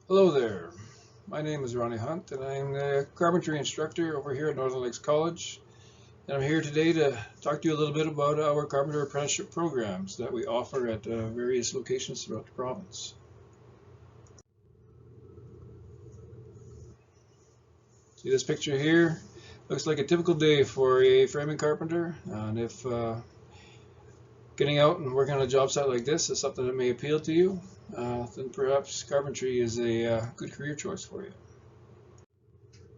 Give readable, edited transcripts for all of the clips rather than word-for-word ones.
Hello there. My name is Ronnie Hunt, and I'm the carpentry instructor over here at Northern Lakes College. And I'm here today to talk to you a little bit about our carpenter apprenticeship programs that we offer at various locations throughout the province. See this picture here? Looks like a typical day for a framing carpenter. And if getting out and working on a job site like this is something that may appeal to you, then perhaps carpentry is a good career choice for you.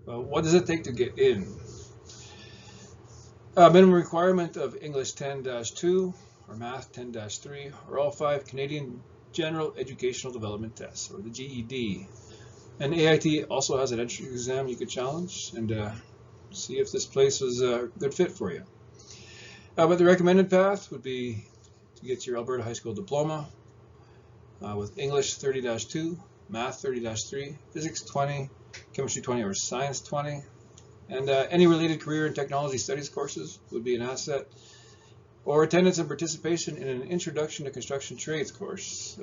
What does it take to get in? Minimum requirement of English 10-2 or Math 10-3 or all 5 Canadian General Educational Development Tests, or the GED. And AIT also has an entrance exam you could challenge and see if this place is a good fit for you. But the recommended path would be to get your Alberta High School diploma with English 30-2, Math 30-3, Physics 20, Chemistry 20, or Science 20. And any related career and technology studies courses would be an asset, or attendance and participation in an Introduction to Construction Trades course.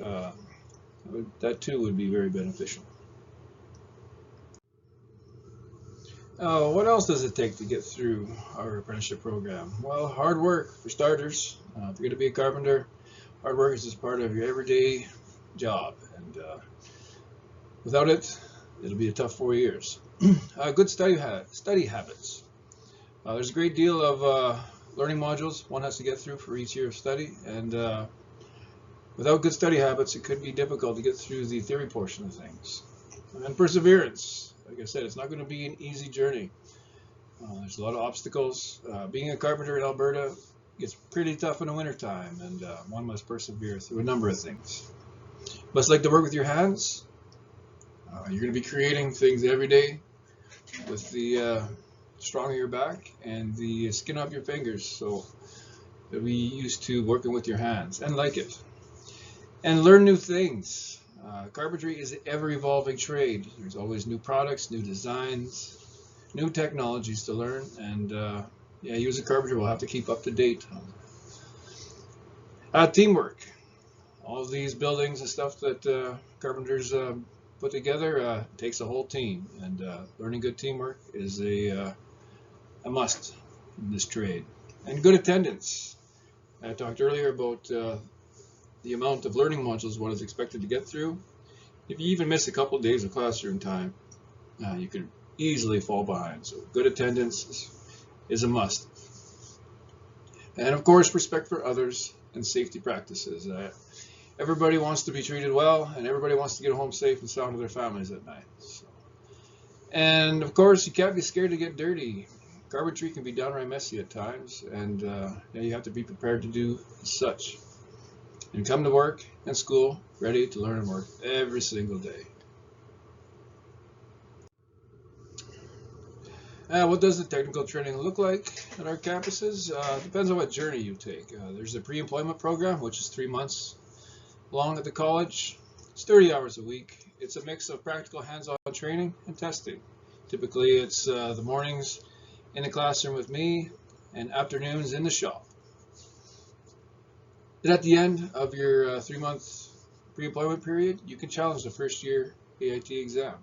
That too would be very beneficial. What else does it take to get through our apprenticeship program? Well, hard work for starters. If you're going to be a carpenter, hard work is just part of your everyday job, and without it, it'll be a tough 4 years. Good study habits. There's a great deal of learning modules one has to get through for each year of study, and without good study habits, it could be difficult to get through the theory portion of things. And perseverance. Like I said, it's not going to be an easy journey. There's a lot of obstacles. Being a carpenter in Alberta gets pretty tough in the wintertime, and one must persevere through a number of things. But it's like to work with your hands. You're going to be creating things every day with the strong of your back and the skin off your fingers, so you'll be used to working with your hands and like it. And learn new things. Carpentry is an ever-evolving trade. There's always new products, new designs, new technologies to learn, and you as a carpenter will have to keep up to date. Teamwork. All of these buildings and stuff that carpenters put together takes a whole team, and learning good teamwork is a must in this trade. And good attendance. I talked earlier about the amount of learning modules one is expected to get through. If you even miss a couple of days of classroom time, you could easily fall behind. So good attendance is a must. And of course, respect for others and safety practices. Everybody wants to be treated well, and everybody wants to get home safe and sound to their families at night. So. And of course, you can't be scared to get dirty. Carpentry can be downright messy at times, and you have to be prepared to do such. And come to work and school ready to learn and work every single day. What does the technical training look like at our campuses? Depends on what journey you take. There's a pre-employment program, which is 3 months long at the college. It's 30 hours a week. It's a mix of practical hands-on training and testing. Typically, it's the mornings in the classroom with me and afternoons in the shop. And at the end of your 3-month pre-employment period, you can challenge the first year AIT exam.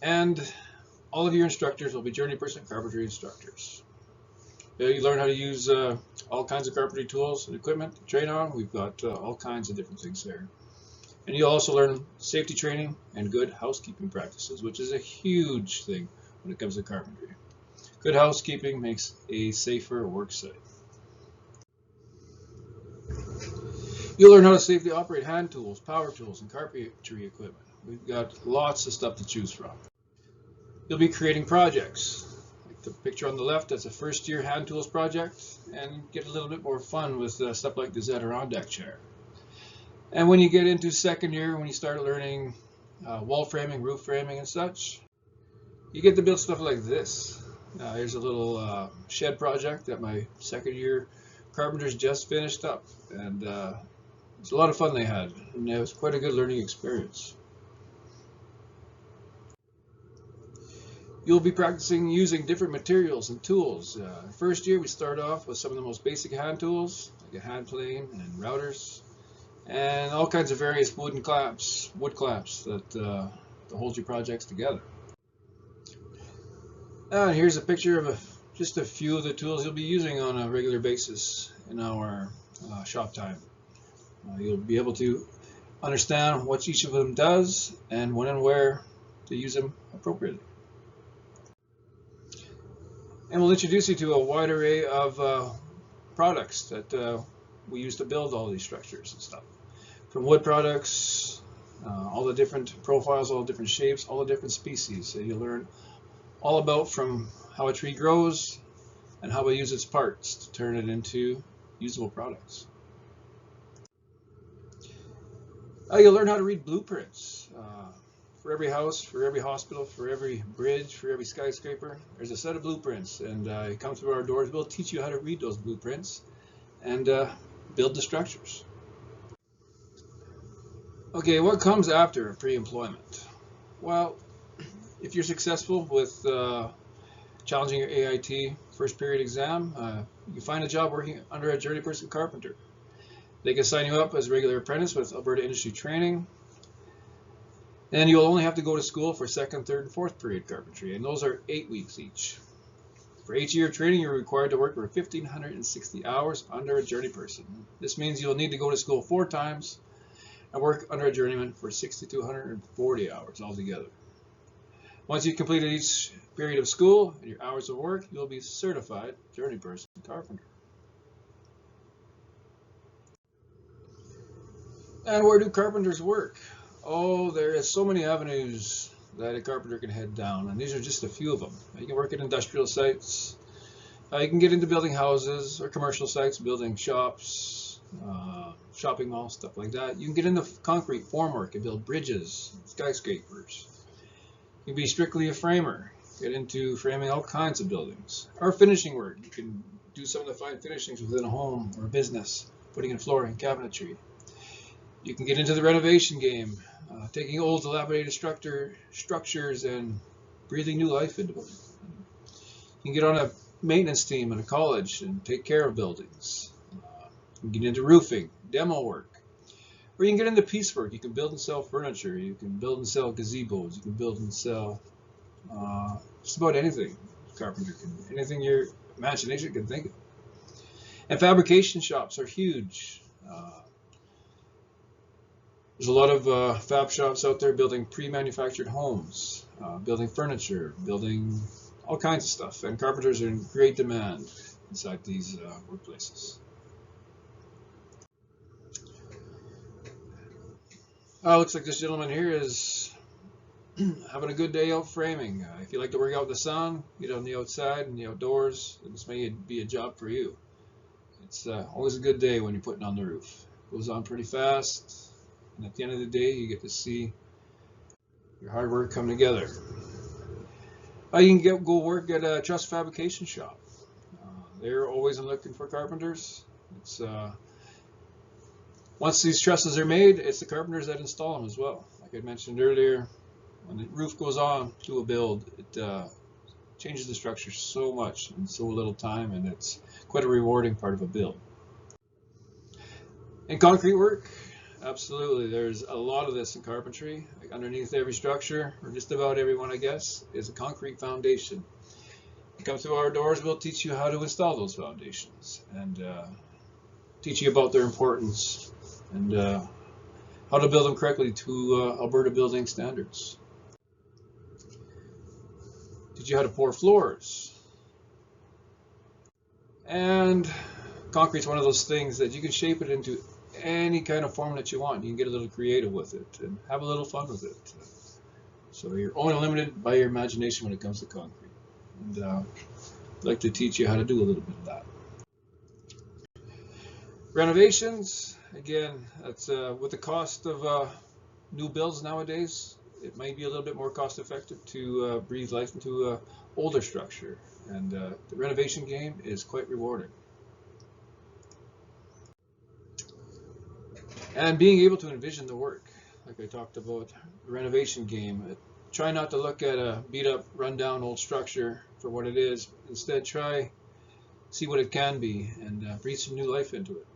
And all of your instructors will be journeyperson carpentry instructors. You learn how to use all kinds of carpentry tools and equipment to train on. We've got all kinds of different things there. And you'll also learn safety training and good housekeeping practices, which is a huge thing when it comes to carpentry. Good housekeeping makes a safer work site. You'll learn how to safely operate hand tools, power tools, and carpentry equipment. We've got lots of stuff to choose from. You'll be creating projects. Like the picture on the left, that's a first-year hand tools project, and get a little bit more fun with stuff like the Adirondack chair. And when you get into second year, when you start learning wall framing, roof framing, and such, you get to build stuff like this. Here's a little shed project that my second-year carpenters just finished up, and it's a lot of fun they had, and it was quite a good learning experience. You'll be practicing using different materials and tools. First year, we start off with some of the most basic hand tools, like a hand plane and routers. and all kinds of various wood clamps that hold your projects together. And here's a picture of just a few of the tools you'll be using on a regular basis in our shop time. You'll be able to understand what each of them does and when and where to use them appropriately. And we'll introduce you to a wide array of products that we use to build all these structures and stuff. From wood products, all the different profiles, all the different shapes, all the different species. So you'll learn all about from how a tree grows and how we use its parts to turn it into usable products. You'll learn how to read blueprints. For every house, for every hospital, for every bridge, for every skyscraper, there's a set of blueprints, and you come through our doors, we'll teach you how to read those blueprints and build the structures. Okay, what comes after pre-employment? Well, if you're successful with challenging your AIT first period exam, you find a job working under a journeyperson carpenter. They can sign you up as a regular apprentice with Alberta industry training. Then you'll only have to go to school for second, third, and fourth period carpentry, and those are 8 weeks each. For each year of training, you're required to work for 1,560 hours under a journeyperson. This means you'll need to go to school 4 times and work under a journeyman for 6,240 hours altogether. Once you've completed each period of school and your hours of work, you'll be certified journeyperson carpenter. And where do carpenters work? Oh, there are so many avenues that a carpenter can head down, and these are just a few of them. You can work at industrial sites, you can get into building houses or commercial sites, building shops, shopping malls, stuff like that. You can get into concrete formwork and build bridges, skyscrapers. You can be strictly a framer, get into framing all kinds of buildings. Or finishing work, you can do some of the fine finishings within a home or a business, putting in flooring, cabinetry. You can get into the renovation game, taking old dilapidated structures and breathing new life into them. You can get on a maintenance team in a college and take care of buildings. You can get into roofing, demo work, or you can get into piecework. You can build and sell furniture. You can build and sell gazebos. You can build and sell just about anything. Carpenter can, anything your imagination can think of. And fabrication shops are huge. There's a lot of fab shops out there building pre-manufactured homes, building furniture, building all kinds of stuff. And carpenters are in great demand inside these workplaces. Looks like this gentleman here is having a good day out framing. If you like to work out in the sun, get on the outside and the outdoors, this may be a job for you. It's always a good day when you're putting on the roof. It goes on pretty fast, and at the end of the day, you get to see your hard work come together. You can go work at a truss fabrication shop. They're always looking for carpenters. It's once these trusses are made, it's the carpenters that install them as well. Like I mentioned earlier, when the roof goes on to a build, it changes the structure so much in so little time, and it's quite a rewarding part of a build. In concrete work, absolutely, there's a lot of this in carpentry. Like underneath every structure, or just about every one, I guess, is a concrete foundation. You come through our doors, we'll teach you how to install those foundations and teach you about their importance and how to build them correctly to Alberta building standards. Teach you how to pour floors. And concrete's one of those things that you can shape it into any kind of form that you want. You can get a little creative with it and have a little fun with it. So you're only limited by your imagination when it comes to concrete. And I'd like to teach you how to do a little bit of that. Renovations, again, that's with the cost of new builds nowadays, it might be a little bit more cost effective to breathe life into an older structure. And the renovation game is quite rewarding. And being able to envision the work, like I talked about, the renovation game. Try not to look at a beat up, run down old structure for what it is. Instead, see what it can be and breathe some new life into it.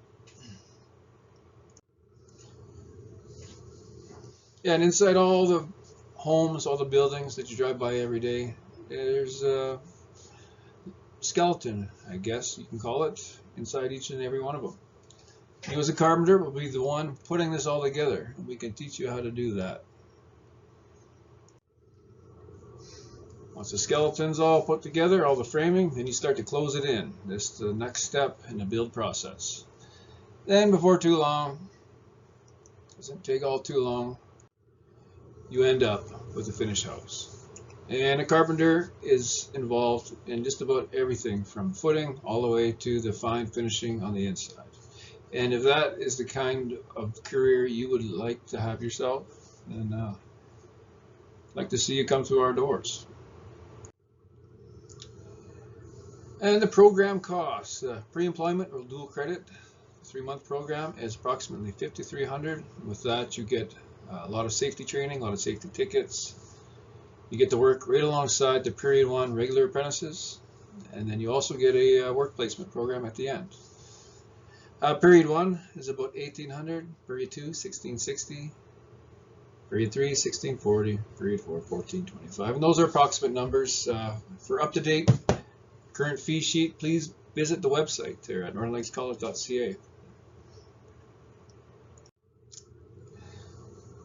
And inside all the homes, all the buildings that you drive by every day, there's a skeleton, I guess you can call it, inside each and every one of them. You as a carpenter will be the one putting this all together, and we can teach you how to do that. Once the skeleton's all put together, all the framing, then you start to close it in. This is the next step in the build process. Then before too long, doesn't take all too long, you end up with a finished house. And a carpenter is involved in just about everything from footing all the way to the fine finishing on the inside. And if that is the kind of career you would like to have yourself, then I'd like to see you come through our doors. And the program costs, pre-employment or dual credit, 3-month program is approximately $5,300. With that, you get a lot of safety training, a lot of safety tickets. You get to work right alongside the Period 1 regular apprentices, and then you also get a work placement program at the end. Period 1 is about $1,800, Period 2, $1,660, Period 3, $1,640, Period 4, $1,425. And those are approximate numbers. For up-to-date current fee sheet, please visit the website there at northernlakescollege.ca.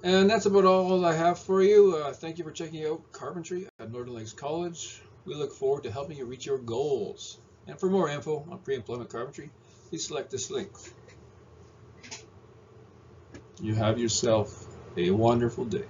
And that's about all I have for you. Thank you for checking out carpentry at Northern Lakes College. We look forward to helping you reach your goals. And for more info on pre-employment carpentry, please select this link. You have yourself a wonderful day.